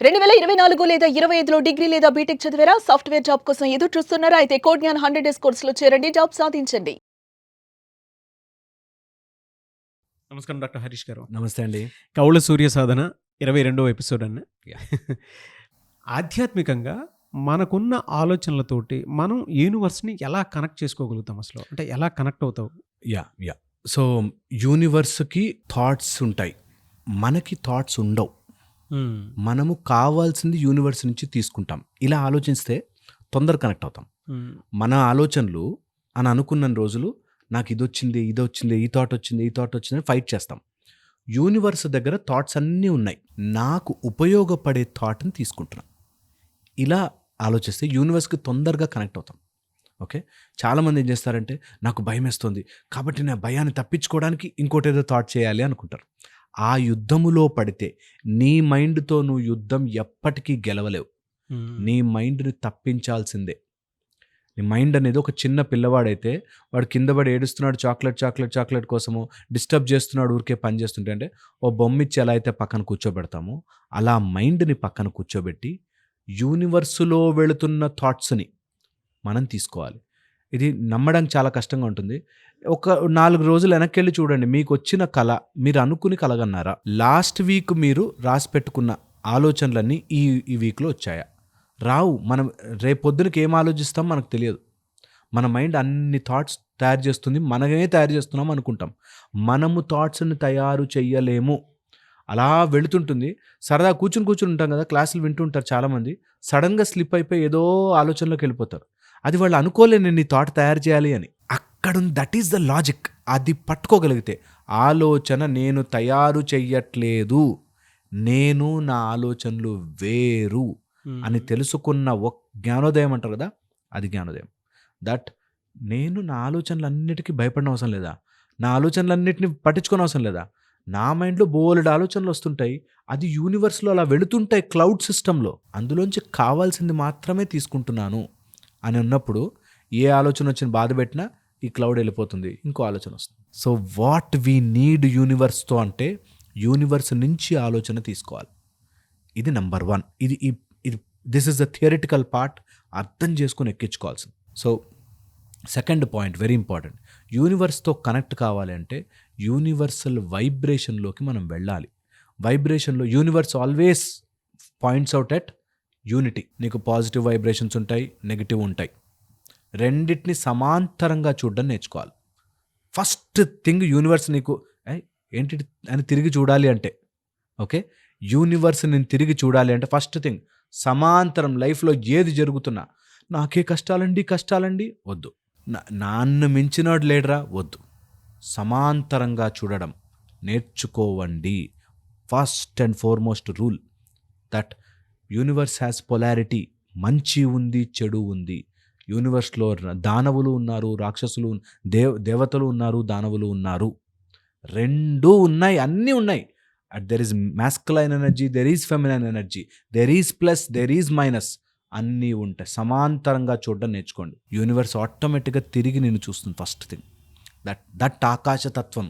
2024 లేదా 25లో డిగ్రీ లేదా బీటెక్ చదివారా? సాఫ్ట్‌వేర్ జాబ్ కోసం ఎదురు చూస్తున్నారా? అయితే కోడ్ జ్ఞాన్ 100 డేస్ కోర్సులో చేరండి. జాబ్ సాధించండి. నమస్కారం డాక్టర్ హరీష్ గారు. నమస్తే అండి. కౌల సూర్య సాధన 22వ ఎపిసోడ్ అన్న. Yeah. ఆధ్యాత్మికంగా మనకున్న ఆలోచనలతోటి మనం యూనివర్స్ని ఎలా కనెక్ట్ చేసుకోగలుగుతాం అసలు? అంటే ఎలా కనెక్ట్ అవుతావు? యా సో యూనివర్స్కి థాట్స్ ఉంటాయి, మనకి థాట్స్ ఉండవు. మనము కావాల్సింది యూనివర్స్ నుంచి తీసుకుంటాం. ఇలా ఆలోచిస్తే తొందర కనెక్ట్ అవుతాం. మన ఆలోచనలు అని అనుకున్న రోజులు నాకు ఇది వచ్చింది, ఈ థాట్ వచ్చింది ఫైట్ చేస్తాం. యూనివర్స్ దగ్గర థాట్స్ అన్నీ ఉన్నాయి, నాకు ఉపయోగపడే థాట్ని తీసుకుంటున్నాం. ఇలా ఆలోచిస్తే యూనివర్స్కి తొందరగా కనెక్ట్ అవుతాం. ఓకే, చాలామంది ఏం చేస్తారంటే నాకు భయం వేస్తుంది కాబట్టి నా భయాన్ని తప్పించుకోవడానికి ఇంకోటి ఏదో థాట్ చేయాలి అనుకుంటారు. ఆ యుద్ధములో పడితే నీ మైండ్తో నువ్వు యుద్ధం ఎప్పటికీ గెలవలేవు. నీ మైండ్ని తప్పించాల్సిందే. నీ మైండ్ అనేది ఒక చిన్న పిల్లవాడైతే వాడు కింద పడి ఏడుస్తున్నాడు, చాక్లెట్ కోసము డిస్టర్బ్ చేస్తున్నాడు, ఊరికే పని చేస్తుంటే అంటే ఓ బొమ్మిచ్చి ఎలా అయితే పక్కన కూర్చోబెడతామో అలా మైండ్ని పక్కన కూర్చోబెట్టి యూనివర్సులో వెళుతున్న థాట్స్ని మనం తీసుకోవాలి. ఇది నమ్మడానికి చాలా కష్టంగా ఉంటుంది. ఒక 4 రోజులు వెనక్కి వెళ్ళి చూడండి, మీకు వచ్చిన కళ మీరు అనుకుని కలగన్నారా? లాస్ట్ వీక్ మీరు రాసి పెట్టుకున్న ఆలోచనలన్నీ ఈ వీక్లో వచ్చాయా? రావు. మనం రేపొద్దునకి ఏం ఆలోచిస్తాం మనకు తెలియదు. మన మైండ్ అన్ని థాట్స్ తయారు చేస్తుంది, మనమే తయారు చేస్తున్నాం అనుకుంటాం. మనము థాట్స్ని తయారు చెయ్యలేము. అలా వెళుతుంటుంది. సరదా కూర్చుని ఉంటాం కదా, క్లాసులు వింటుంటారు చాలామంది, సడన్గా స్లిప్ అయిపోయి ఏదో ఆలోచనలోకి వెళ్ళిపోతారు. అది వాళ్ళు అనుకోలే నేను ఈ థాట్ తయారు చేయాలి అని. That is the logic. అది పట్టుకోగలిగితే ఆలోచన నేను తయారు చెయ్యట్లేదు, నేను నా ఆలోచనలు వేరు అని తెలుసుకున్న జ్ఞానోదయం అంటారు కదా, అది జ్ఞానోదయం. దట్ నేను నా ఆలోచనలన్నిటికీ భయపడిన అవసరం లేదా, నా ఆలోచనలన్నిటిని పట్టించుకోని అవసరం లేదా. నా మైండ్లో బోలెడు ఆలోచనలు వస్తుంటాయి, అది యూనివర్స్లో అలా వెళుతుంటాయి క్లౌడ్ సిస్టంలో. అందులోంచి కావాల్సింది మాత్రమే తీసుకుంటున్నాను అని ఉన్నప్పుడు ఏ ఆలోచన వచ్చిన బాధ పెట్టినా ఈ క్లౌడ్ వెళ్ళిపోతుంది, ఇంకో ఆలోచన వస్తుంది. సో వాట్ వీ నీడ్ యూనివర్స్తో అంటే యూనివర్స్ నుంచి ఆలోచన తీసుకోవాలి. ఇది నెంబర్ 1. ఇది this is the theoretical part, అర్థం చేసుకుని ఎక్కించుకోవాల్సింది. So second point very important. యూనివర్స్తో కనెక్ట్ కావాలి అంటే యూనివర్సల్ వైబ్రేషన్లోకి మనం వెళ్ళాలి. వైబ్రేషన్లో universe always points out at unity. నీకు పాజిటివ్ వైబ్రేషన్స్ ఉంటాయి, నెగిటివ్ ఉంటాయి. రెండింటిని సమాంతరంగా చూడడం నేర్చుకోవాలి. ఫస్ట్ థింగ్ యూనివర్స్ నీకు ఏంటి అని తిరిగి చూడాలి అంటే, ఓకే, యూనివర్స్ నేను తిరిగి చూడాలి అంటే ఫస్ట్ థింగ్ సమాంతరం. లైఫ్లో ఏది జరుగుతున్నా నాకే కష్టాలండి వద్దు, నాన్న మించినోడు లేడరా వద్దు, సమాంతరంగా చూడడం నేర్చుకోవండి. First and foremost rule that universe has polarity. మంచి ఉంది, చెడు ఉంది. యూనివర్స్లో దానవులు ఉన్నారు, రాక్షసులు, దేవతలు ఉన్నారు, దానవులు ఉన్నారు. రెండూ ఉన్నాయి, అన్నీ ఉన్నాయి. There is masculine energy, there is feminine energy, there is plus, there is minus, అన్నీ ఉంటాయి. సమాంతరంగా చూడడం నేర్చుకోండి. యూనివర్స్ ఆటోమేటిక్గా తిరిగి నేను చూస్తుంది. ఫస్ట్ థింగ్ దట్ ఆకాశతత్వం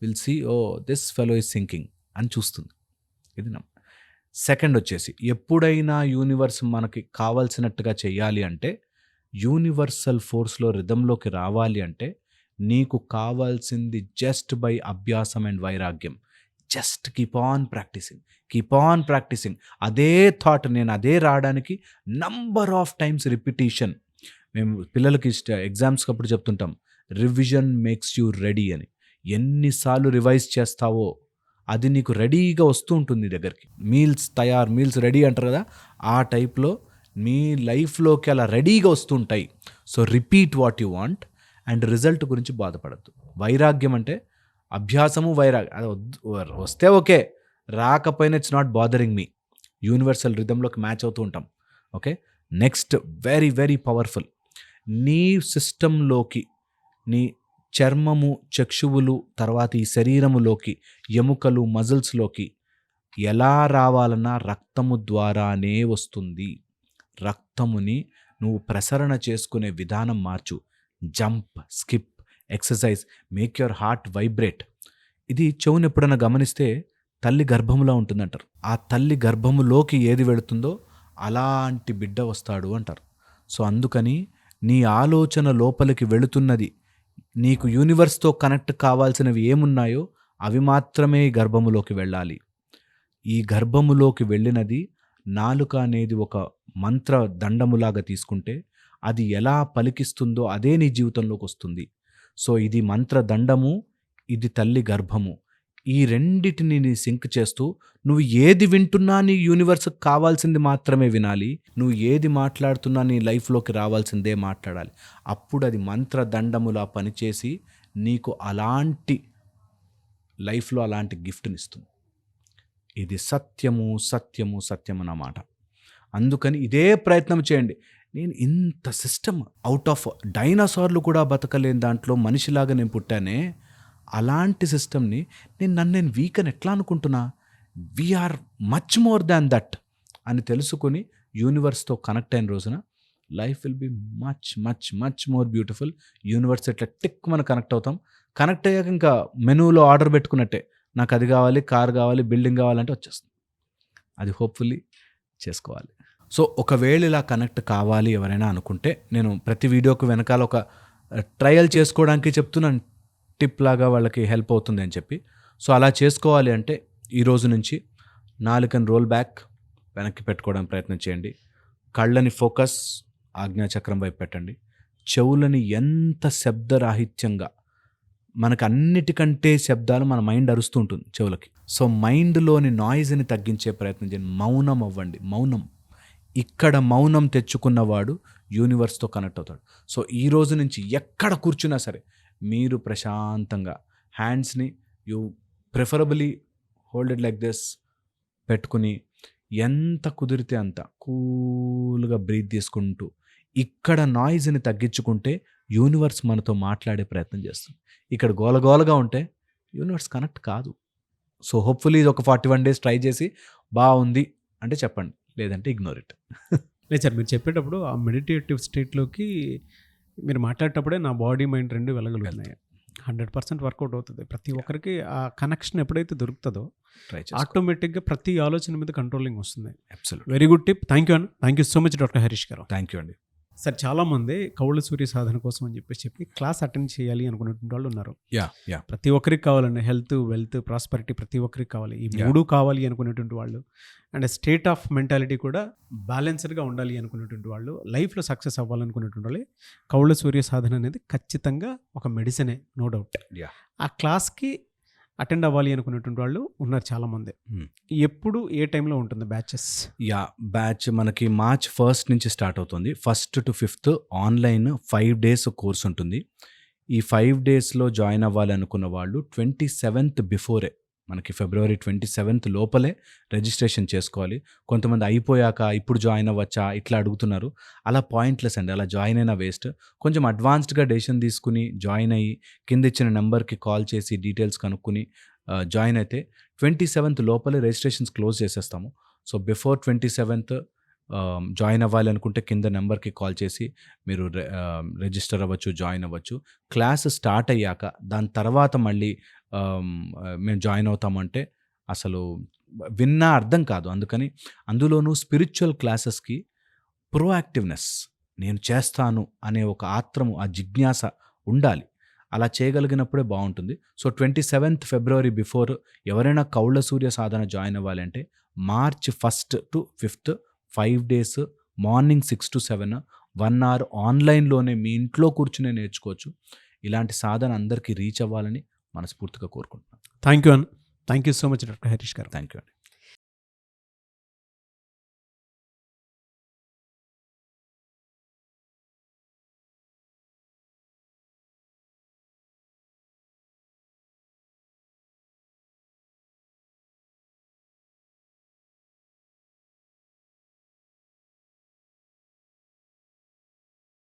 will see oh this fellow is thinking అని చూస్తుంది. ఇది సెకండ్ వచ్చేసి, ఎప్పుడైనా యూనివర్స్ మనకి కావాల్సినట్టుగా చేయాలి అంటే, యూనివర్సల్ ఫోర్స్లో రిథంలోకి రావాలి అంటే నీకు కావాల్సింది జస్ట్ బై అభ్యాసం అండ్ వైరాగ్యం. Just keep on practising. అదే థాట్ నేను అదే రావడానికి నంబర్ ఆఫ్ టైమ్స్ రిపిటీషన్. మేము పిల్లలకి ఎగ్జామ్స్కి అప్పుడు చెప్తుంటాం, రివిజన్ మేక్స్ యూ రెడీ అని. ఎన్నిసార్లు రివైజ్ చేస్తావో అది నీకు రెడీగా వస్తూ ఉంటుంది దగ్గరికి. మీల్స్ రెడీ అంటారు కదా, ఆ టైప్లో మీ లైఫ్లోకి అలా రెడీగా వస్తుంటాయి. So repeat what you want and result గురించి బాధపడద్దు. వైరాగ్యం అంటే అభ్యాసము, వైరాగ్యం. అది వస్తే ఓకే, రాకపోయినా ఇట్స్ నాట్ బాదరింగ్ మీ. యూనివర్సల్ రిథంలోకి మ్యాచ్ అవుతూ ఉంటాం. Okay, next very very powerful. నీ సిస్టంలోకి, నీ చర్మము, చక్షువులు, తర్వాత ఈ శరీరములోకి, ఎముకలు, మజిల్స్లోకి ఎలా రావాలన్నా రక్తము ద్వారానే వస్తుంది. రక్తముని నువ్వు ప్రసరణ చేసుకునే విధానం మార్చు. Jump, skip, exercise, make your heart vibrate. ఇది చెవుని ఎప్పుడైనా గమనిస్తే తల్లి గర్భంలో ఉంటుందంటారు. ఆ తల్లి గర్భములోకి ఏది వెళుతుందో అలాంటి బిడ్డ వస్తాడు అంటారు. సో అందుకని నీ ఆలోచన లోపలికి వెళుతున్నది, నీకు యూనివర్స్తో కనెక్ట్ కావాల్సినవి ఏమున్నాయో అవి మాత్రమే ఈ గర్భములోకి వెళ్ళాలి. ఈ గర్భములోకి వెళ్ళినది నాలుక అనేది ఒక మంత్ర దండములాగా తీసుకుంటే అది ఎలా పలికిస్తుందో అదే నీ జీవితంలోకి వస్తుంది. సో ఇది మంత్ర దండము, ఇది తల్లి గర్భము. ఈ రెండిటిని నీ సింక్ చేస్తూ నువ్వు ఏది వింటున్నా నీ యూనివర్స్కి కావాల్సింది మాత్రమే వినాలి. నువ్వు ఏది మాట్లాడుతున్నా నీ లైఫ్లోకి రావాల్సిందే మాట్లాడాలి. అప్పుడు అది మంత్ర దండములా పనిచేసి నీకు అలాంటి లైఫ్లో అలాంటి గిఫ్ట్ని ఇస్తుంది. ఇది సత్యము సత్యము సత్యం అన్నమాట. అందుకని ఇదే ప్రయత్నం చేయండి. నేను ఇంత సిస్టమ్ అవుట్ ఆఫ్ డైనోసార్లు కూడా బతకలేని దాంట్లో మనిషిలాగా నేను పుట్టానే, అలాంటి సిస్టమ్ని నేను వీక్ అని ఎట్లా అనుకుంటున్నా? We are much more than that అని తెలుసుకొని యూనివర్స్తో కనెక్ట్ అయిన రోజున life will be much much much more beautiful. Universe ఎట్లా టిక్ మనం కనెక్ట్ అవుతాం. కనెక్ట్ అయ్యాక ఇంకా మెనూలో ఆర్డర్ పెట్టుకున్నట్టే, నాకు అది కావాలి, కార్ కావాలి, బిల్డింగ్ కావాలంటే వచ్చేస్తుంది. అది హోప్ఫుల్లీ చేసుకోవాలి. సో ఒకవేళ ఇలా కనెక్ట్ కావాలి ఎవరైనా అనుకుంటే, నేను ప్రతి వీడియోకి వెనకాల ఒక ట్రయల్ చేసుకోవడానికి చెప్తున్నాను, టిప్ లాగా వాళ్ళకి హెల్ప్ అవుతుంది అని చెప్పి. సో అలా చేసుకోవాలి అంటే ఈ రోజు నుంచి నాలుకని రోల్ బ్యాక్ వెనక్కి పెట్టుకోవడానికి ప్రయత్నం చేయండి. కళ్ళని ఫోకస్ ఆజ్ఞాచక్రం వైపు పెట్టండి. చెవులని ఎంత శబ్దరాహిత్యంగా, మనకు అన్నిటికంటే శబ్దాలు మన మైండ్ అరుస్తూ ఉంటుంది చెవులకి. సో మైండ్లోని నాయిజ్ని తగ్గించే ప్రయత్నం చేయండి. మౌనం అవ్వండి. మౌనం, ఇక్కడ మౌనం తెచ్చుకున్నవాడు యూనివర్స్తో కనెక్ట్ అవుతాడు. సో ఈ రోజు నుంచి ఎక్కడ కూర్చున్నా సరే మీరు ప్రశాంతంగా హ్యాండ్స్ని you preferably hold it like this పెట్టుకుని ఎంత కుదిరితే అంత కూల్గా బ్రీత్ తీసుకుంటూ ఇక్కడ నాయిజ్ని తగ్గించుకుంటే యూనివర్స్ మనతో మాట్లాడే ప్రయత్నం చేస్తుంది. ఇక్కడ గోలగోలగా ఉంటే యూనివర్స్ కనెక్ట్ కాదు. సో హోప్ఫుల్లీ ఇది ఒక 41 days ట్రై చేసి బాగుంది అంటే చెప్పండి, లేదంటే ఇగ్నోర్ ఇట్. లేదు సార్, మీరు చెప్పేటప్పుడు ఆ మెడిటేటివ్ స్టేట్లోకి మీరు మాట్లాడేటప్పుడే నా బాడీ మైండ్ రెండు వెళ్ళగలుగుతున్నాయి. 100% వర్కౌట్ అవుతుంది. ప్రతి ఒక్కరికి ఆ కనెక్షన్ ఎప్పుడైతే దొరుకుతుందో ట్రై ఆటోమేటిక్గా ప్రతి ఆలోచన మీద కంట్రోలింగ్ వస్తుంది. Absolute. Very good tip. Thank you అండి. Thank you so much doctor Harish గారు. థ్యాంక్ యూ అండి. సార్, చాలామంది కౌళ్ళ సూర్య సాధన కోసం అని చెప్పి క్లాస్ అటెండ్ చేయాలి అనుకునేటువంటి వాళ్ళు ఉన్నారు. యా ప్రతి ఒక్కరికి కావాలండి. హెల్త్, వెల్త్, ప్రాస్పరిటీ ప్రతి ఒక్కరికి కావాలి. ఈ Yeah. 3 కావాలి అనుకునేటువంటి వాళ్ళు, అండ్ స్టేట్ ఆఫ్ మెంటాలిటీ కూడా బ్యాలెన్స్డ్గా ఉండాలి అనుకునేటువంటి వాళ్ళు, లైఫ్లో సక్సెస్ అవ్వాలనుకునేటువంటి వాళ్ళు కౌళ్ళ సూర్య సాధన అనేది ఖచ్చితంగా ఒక మెడిసినే, నో డౌట్. Yeah. ఆ క్లాస్కి అటెండ్ అవ్వాలి అనుకునేటువంటి వాళ్ళు ఉన్నారు చాలామంది. ఎప్పుడు ఏ టైంలో ఉంటుంది బ్యాచెస్? బ్యాచ్ మనకి March 1st నుంచి స్టార్ట్ అవుతుంది. 1st to 5th online 5 days course ఉంటుంది. ఈ 5 daysలో జాయిన్ అవ్వాలి అనుకున్న వాళ్ళు 27th బిఫోరే, మనకి February 27th లోపలే రిజిస్ట్రేషన్ చేసుకోవాలి. కొంతమంది అయిపోయాక ఇప్పుడు జాయిన్ అవ్వచ్చా ఇట్లా అడుగుతున్నారు. అలా పాయింట్లెస్ అండి, అలా జాయిన్ అయినా వేస్ట్. కొంచెం అడ్వాన్స్డ్గా డెసిషన్ తీసుకుని జాయిన్ అయ్యి కింద ఇచ్చిన నెంబర్కి కాల్ చేసి డీటెయిల్స్ కనుక్కుని జాయిన్ అయితే 27th లోపలే రిజిస్ట్రేషన్స్ క్లోజ్ చేసేస్తాము. సో బిఫోర్ 27th జాయిన్ అవ్వాలి అనుకుంటే కింద నెంబర్కి కాల్ చేసి మీరు రిజిస్టర్ అవ్వచ్చు, జాయిన్ అవ్వచ్చు. క్లాస్ స్టార్ట్ అయ్యాక దాని తర్వాత మళ్ళీ మేము జాయిన్ అవుతామంటే అసలు విన్నా అర్థం కాదు. అందుకని అందులోనూ స్పిరిచువల్ క్లాసెస్కి ప్రోయాక్టివ్నెస్, నేను చేస్తాను అనే ఒక ఆత్రము, ఆ జిజ్ఞాస ఉండాలి. అలా చేయగలిగినప్పుడే బాగుంటుంది. సో 27th February బిఫోర్ ఎవరైనా కౌళ్ళ సూర్య సాధన జాయిన్ అవ్వాలి అంటే March 1st to 5th 5 days morning 6 to 7 1 hour ఆన్లైన్లోనే మీ ఇంట్లో కూర్చునే నేర్చుకోవచ్చు. ఇలాంటి సాధన అందరికీ రీచ్ అవ్వాలని మనస్ఫూర్తిగా కోరుకుంటున్నాను. థ్యాంక్ యూ అన్న. Thank you so much doctor Harish గారు. థ్యాంక్ యూ అండి.